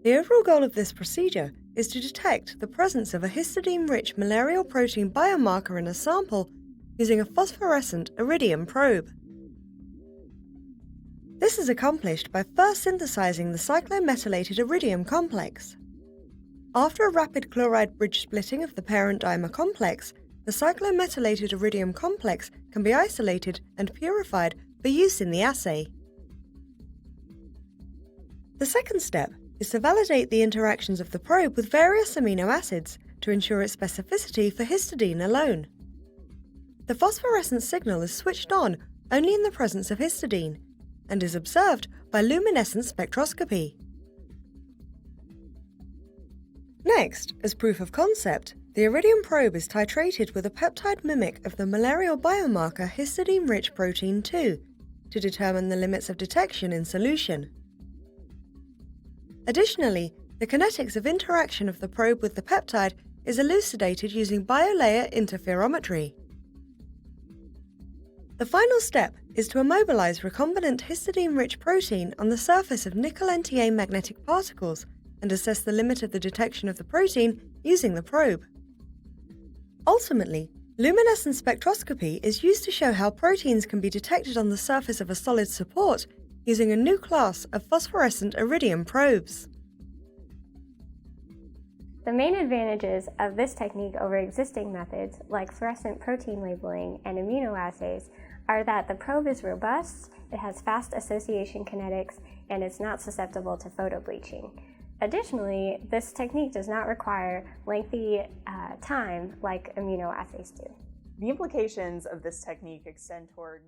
The overall goal of this procedure is to detect the presence of a histidine-rich malarial protein biomarker in a sample using a phosphorescent Iridium probe. This is accomplished by first synthesizing the cyclomethylated Iridium complex. After a rapid chloride bridge splitting of the parent dimer complex, the cyclomethylated Iridium complex can be isolated and purified for use in the assay. The second step is to validate the interactions of the probe with various amino acids to ensure its specificity for histidine alone. The phosphorescent signal is switched on only in the presence of histidine and is observed by luminescent spectroscopy. Next, as proof of concept, the Iridium probe is titrated with a peptide mimic of the malarial biomarker histidine-rich protein 2 to determine the limits of detection in solution. Additionally, the kinetics of interaction of the probe with the peptide is elucidated using biolayer interferometry. The final step is to immobilize recombinant histidine-rich protein on the surface of nickel-NTA magnetic particles and assess the limit of the detection of the protein using the probe. Ultimately, luminescent spectroscopy is used to show how proteins can be detected on the surface of a solid support using a new class of phosphorescent Iridium probes. The main advantages of this technique over existing methods like fluorescent protein labeling and immunoassays are that the probe is robust, it has fast association kinetics, and it's not susceptible to photobleaching. Additionally, this technique does not require lengthy time like immunoassays do. The implications of this technique extend toward